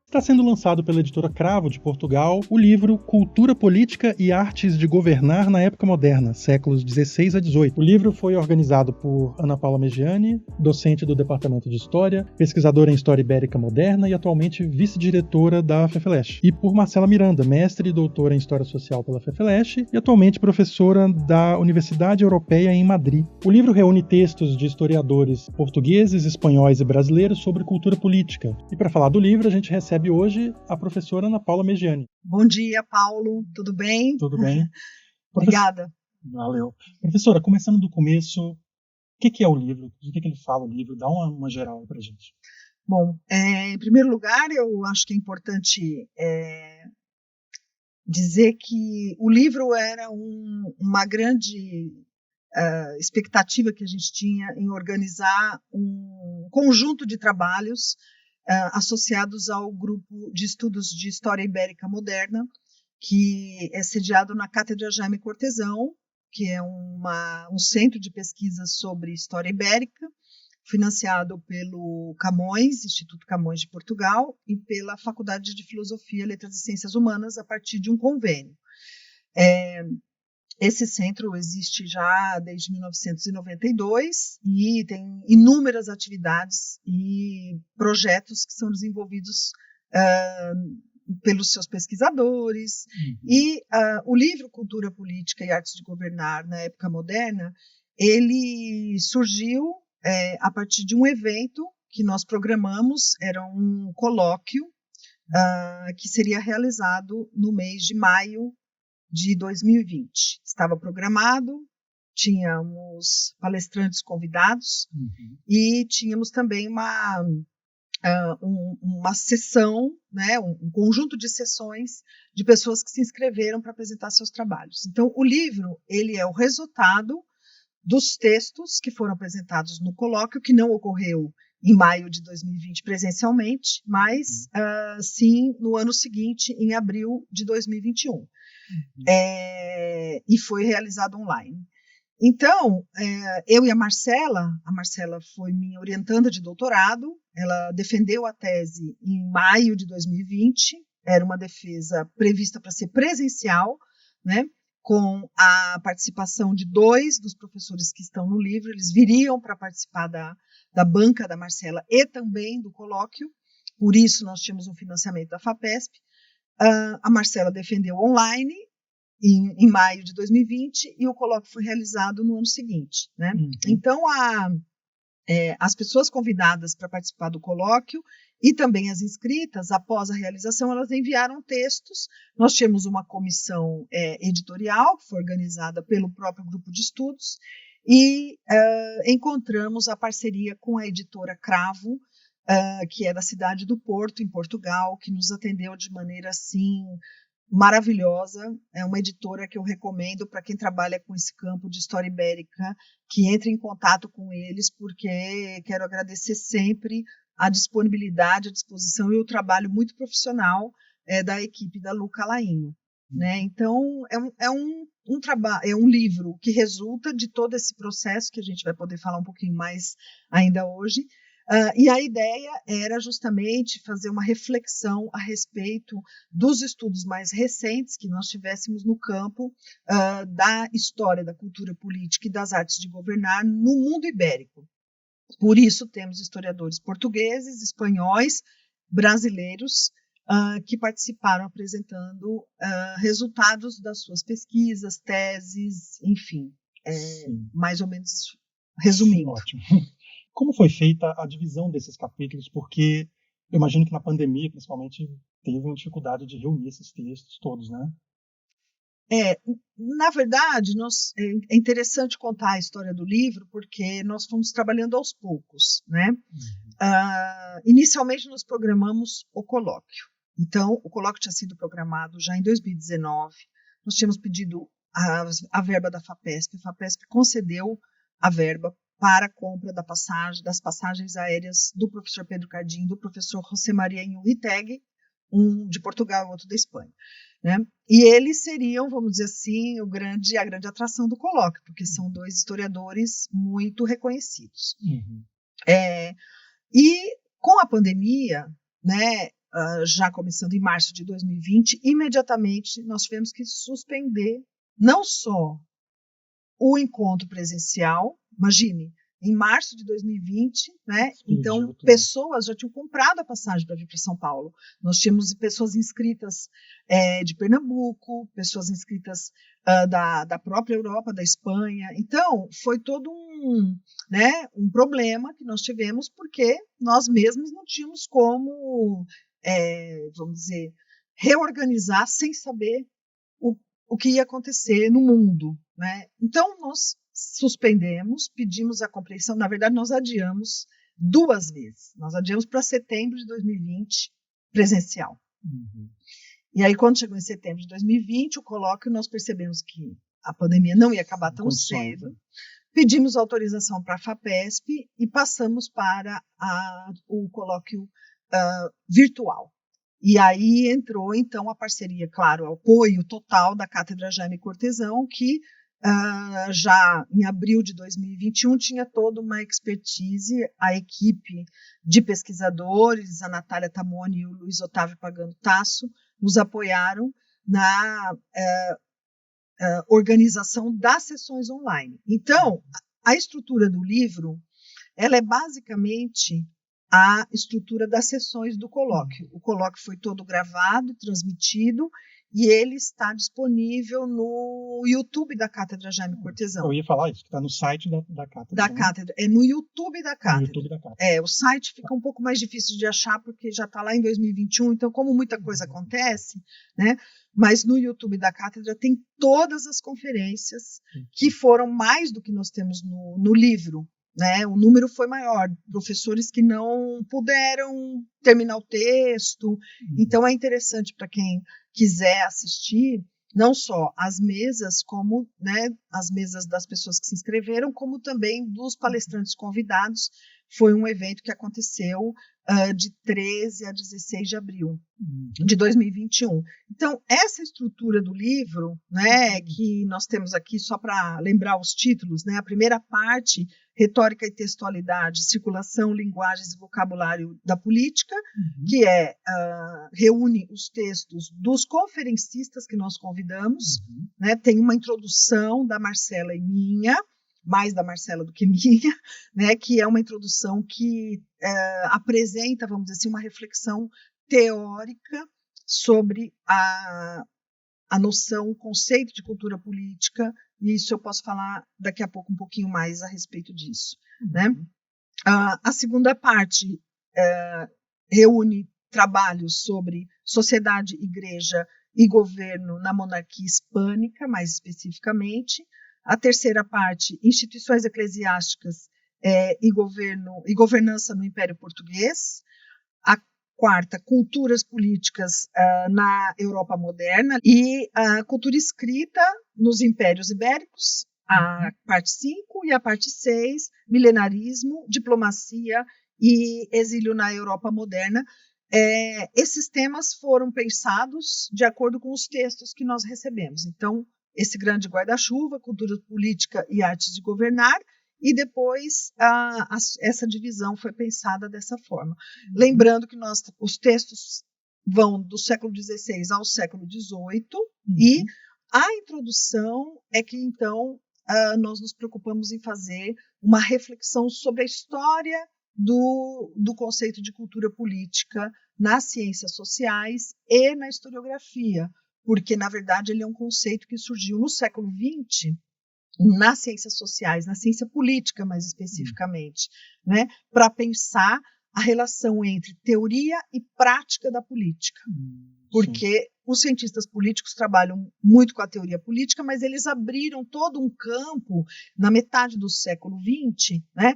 Está sendo lançado pela editora Cravo, de Portugal, o livro Cultura Política e Artes de Governar na Época Moderna, séculos XVI a XVIII. O livro foi organizado por Ana Paula Meggiani, docente do Departamento de História, pesquisadora em História Ibérica Moderna e atualmente vice-diretora da FEFELESH, e por Marcela Miranda, mestre e doutora em História Social pela FEFELESH e atualmente professora da Universidade Europeia em Madrid. O livro reúne textos de historiadores portugueses, espanhóis e brasileiros sobre cultura política. E para falar do livro, a gente recebe hoje a professora Ana Paula Meggiani. Bom dia, Paulo. Tudo bem? Tudo bem. Obrigada. Valeu. Professora, começando do começo, o que é o livro? De que ele fala o livro? Dá uma geral para a gente. Bom, em primeiro lugar, eu acho que é importante dizer que o livro era uma grande expectativa que a gente tinha em organizar um conjunto de trabalhos associados ao grupo de estudos de História Ibérica Moderna, que é sediado na Cátedra Jaime Cortesão, que é um centro de pesquisa sobre História Ibérica, financiado pelo Camões, Instituto Camões de Portugal, e pela Faculdade de Filosofia, Letras e Ciências Humanas, a partir de um convênio. Esse centro existe já desde 1992 e tem inúmeras atividades e projetos que são desenvolvidos pelos seus pesquisadores. E o livro Cultura Política e Artes de Governar na Época Moderna, ele surgiu a partir de um evento que nós programamos, era um colóquio que seria realizado no mês de maio de 2020. Estava programado, tínhamos palestrantes convidados e tínhamos também uma sessão, né, um conjunto de sessões de pessoas que se inscreveram para apresentar seus trabalhos. Então, o livro ele é o resultado dos textos que foram apresentados no colóquio, que não ocorreu em maio de 2020 presencialmente, mas sim no ano seguinte, em abril de 2021. E foi realizado online. Então, eu e a Marcela foi minha orientanda de doutorado, ela defendeu a tese em maio de 2020, era uma defesa prevista para ser presencial, né, com a participação de 2 dos professores que estão no livro, eles viriam para participar da banca da Marcela e também do colóquio, por isso nós tínhamos um financiamento da FAPESP. A Marcela defendeu online, em maio de 2020, e o colóquio foi realizado no ano seguinte, né? Então, as pessoas convidadas para participar do colóquio e também as inscritas, após a realização, elas enviaram textos. Nós tínhamos uma comissão editorial, que foi organizada pelo próprio grupo de estudos, e encontramos a parceria com a editora Cravo, que é da cidade do Porto, em Portugal, que nos atendeu de maneira, assim, maravilhosa. É uma editora que eu recomendo para quem trabalha com esse campo de História Ibérica, que entre em contato com eles, porque quero agradecer sempre a disponibilidade, a disposição e o trabalho muito profissional da equipe da Luca Lainho, né? Então, é um livro que resulta de todo esse processo, que a gente vai poder falar um pouquinho mais ainda hoje. E a ideia era justamente fazer uma reflexão a respeito dos estudos mais recentes que nós tivéssemos no campo da história, da cultura política e das artes de governar no mundo ibérico. Por isso, temos historiadores portugueses, espanhóis, brasileiros, que participaram apresentando resultados das suas pesquisas, teses, enfim, mais ou menos resumindo. Ótimo. Como foi feita a divisão desses capítulos? Porque eu imagino que na pandemia, principalmente, teve uma dificuldade de reunir esses textos todos, né? Na verdade, é interessante contar a história do livro, porque nós fomos trabalhando aos poucos, né? Inicialmente, nós programamos o colóquio. Então, o colóquio tinha sido programado já em 2019. Nós tínhamos pedido a verba da FAPESP. A FAPESP concedeu a verba para a compra das passagens aéreas do professor Pedro Cardim, do professor José Maria Inhurritegui, um de Portugal e outro da Espanha, né? E eles seriam, vamos dizer assim, a grande atração do colóquio, porque são 2 historiadores muito reconhecidos. E com a pandemia, né, já começando em março de 2020, imediatamente nós tivemos que suspender não só o encontro presencial, imagine, em março de 2020, né? Então, pessoas já tinham comprado a passagem para vir para São Paulo. Nós tínhamos pessoas inscritas de Pernambuco, pessoas inscritas da própria Europa, da Espanha. Então, foi todo um problema que nós tivemos, porque nós mesmos não tínhamos como, vamos dizer, reorganizar sem saber o que ia acontecer no mundo, né? Então, nós suspendemos, pedimos a compreensão, na verdade, nós adiamos 2 vezes. Nós adiamos para setembro de 2020, presencial. Uhum. E aí, quando chegou em setembro de 2020, o colóquio, nós percebemos que a pandemia não ia acabar tão cedo. Pedimos autorização para a FAPESP e passamos para o colóquio virtual. E aí entrou, então, a parceria, claro, o apoio total da Cátedra Jaime Cortesão, que já em abril de 2021 tinha toda uma expertise, a equipe de pesquisadores, a Natália Tamoni e o Luiz Otávio Pagano Tasso, nos apoiaram na organização das sessões online. Então, a estrutura do livro, ela é basicamente a estrutura das sessões do colóquio. O colóquio foi todo gravado, transmitido, e ele está disponível no YouTube da Cátedra Jaime Cortesão. Eu ia falar isso, que está no site da Cátedra. Da Cátedra, no YouTube da Cátedra. No YouTube da Cátedra. O site fica um pouco mais difícil de achar, porque já está lá em 2021, então como muita coisa acontece, né? Mas no YouTube da Cátedra tem todas as conferências, que foram mais do que nós temos no livro. Né, o número foi maior, professores que não puderam terminar o texto. Então é interessante para quem quiser assistir, não só as mesas, como, né, as mesas das pessoas que se inscreveram, como também dos palestrantes convidados. Foi um evento que aconteceu de 13 a 16 de abril de 2021. Então, essa estrutura do livro, né, que nós temos aqui, só para lembrar os títulos, né, a primeira parte, Retórica e Textualidade, Circulação, Linguagens e Vocabulário da Política, que reúne os textos dos conferencistas que nós convidamos, né, tem uma introdução da Marcela e minha, mais da Marcela do que minha, né, que é uma introdução que apresenta, vamos dizer assim, uma reflexão teórica sobre a noção, o conceito de cultura política, e isso eu posso falar daqui a pouco um pouquinho mais a respeito disso. Né? A segunda parte reúne trabalhos sobre sociedade, igreja e governo na monarquia hispânica, mais especificamente. A terceira parte, instituições eclesiásticas e governança no Império Português. A quarta, culturas políticas na Europa moderna. E a cultura escrita nos impérios ibéricos, a parte 5, e a parte 6, milenarismo, diplomacia e exílio na Europa moderna. Esses temas foram pensados de acordo com os textos que nós recebemos. Então, esse grande guarda-chuva, cultura política e artes de governar, e depois essa divisão foi pensada dessa forma. Lembrando que os textos vão do século XVI ao século XVIII, e a introdução é que, então, nós nos preocupamos em fazer uma reflexão sobre a história do conceito de cultura política nas ciências sociais e na historiografia, porque, na verdade, ele é um conceito que surgiu no século XX, nas ciências sociais, na ciência política, mais especificamente, né, para pensar a relação entre teoria e prática da política. Porque os cientistas políticos trabalham muito com a teoria política, mas eles abriram todo um campo, na metade do século XX, né,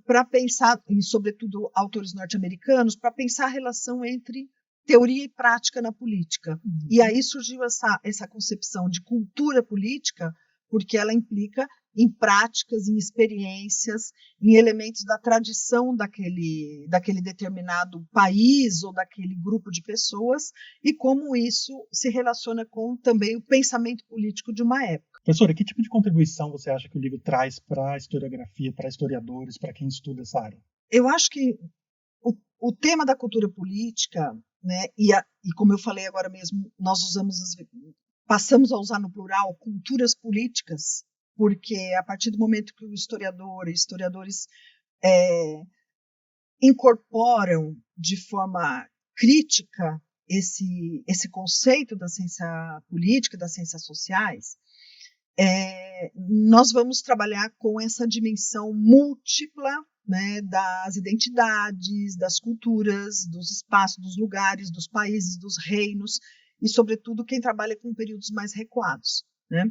para pensar, e sobretudo autores norte-americanos, para pensar a relação entre teoria e prática na política. E aí surgiu essa concepção de cultura política, porque ela implica em práticas, em experiências, em elementos da tradição daquele determinado país ou daquele grupo de pessoas, e como isso se relaciona com também o pensamento político de uma época. Professora, que tipo de contribuição você acha que o livro traz para a historiografia, para historiadores, para quem estuda essa área? Eu acho que o tema da cultura política né? E como eu falei agora mesmo, nós passamos a usar no plural culturas políticas, porque a partir do momento que o historiadores incorporam de forma crítica esse conceito da ciência política, das ciências sociais, nós vamos trabalhar com essa dimensão múltipla, né, das identidades, das culturas, dos espaços, dos lugares, dos países, dos reinos, e, sobretudo, quem trabalha com períodos mais recuados, né?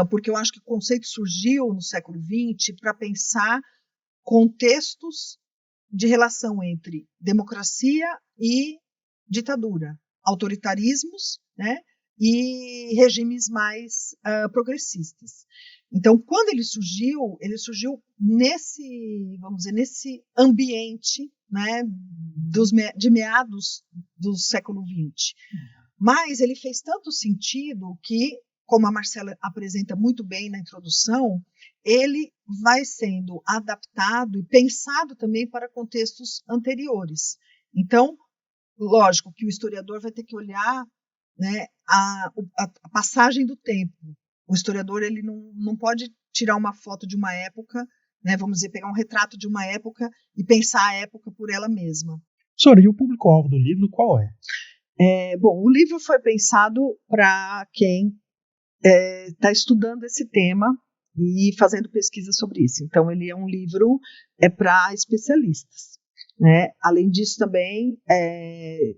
Porque eu acho que o conceito surgiu no século XX para pensar contextos de relação entre democracia e ditadura, autoritarismos, né, e regimes mais progressistas. Então, quando ele surgiu nesse, vamos dizer, nesse ambiente, né, de meados do século XX. Mas ele fez tanto sentido que, como a Marcela apresenta muito bem na introdução, ele vai sendo adaptado e pensado também para contextos anteriores. Então, lógico que o historiador vai ter que olhar, né, a passagem do tempo. O historiador ele não pode tirar uma foto de uma época, né, vamos dizer, pegar um retrato de uma época e pensar a época por ela mesma. Sora, e o público-alvo do livro qual é? Bom, o livro foi pensado para quem está estudando esse tema e fazendo pesquisa sobre isso. Então, ele é um livro para especialistas, né? Além disso, também,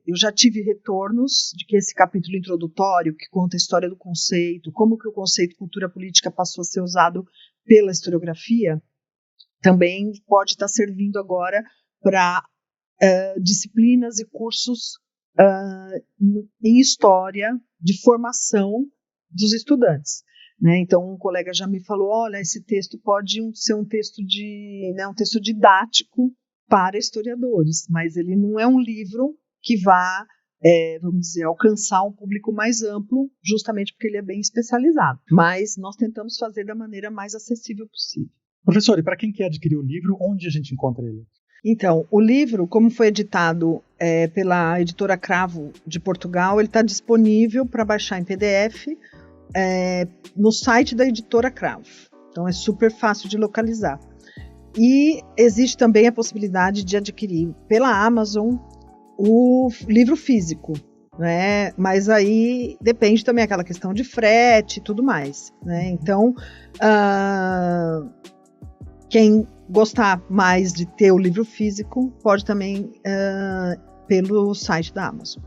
eu já tive retornos de que esse capítulo introdutório, que conta a história do conceito, como que o conceito cultura política passou a ser usado pela historiografia, também pode estar servindo agora para disciplinas e cursos em história de formação dos estudantes, né? Então, um colega já me falou, olha, esse texto pode ser um texto um texto didático para historiadores, mas ele não é um livro que vá, vamos dizer, alcançar um público mais amplo, justamente porque ele é bem especializado. Mas nós tentamos fazer da maneira mais acessível possível. Professor, e para quem quer adquirir o livro, onde a gente encontra ele? Então, o livro, como foi editado pela editora Cravo de Portugal, ele está disponível para baixar em PDF no site da editora Cravo. Então, é super fácil de localizar. E existe também a possibilidade de adquirir pela Amazon o livro físico, né? Mas aí depende também aquela questão de frete e tudo mais, né? Então, quem gostar mais de ter o livro físico pode também pelo site da Amazon.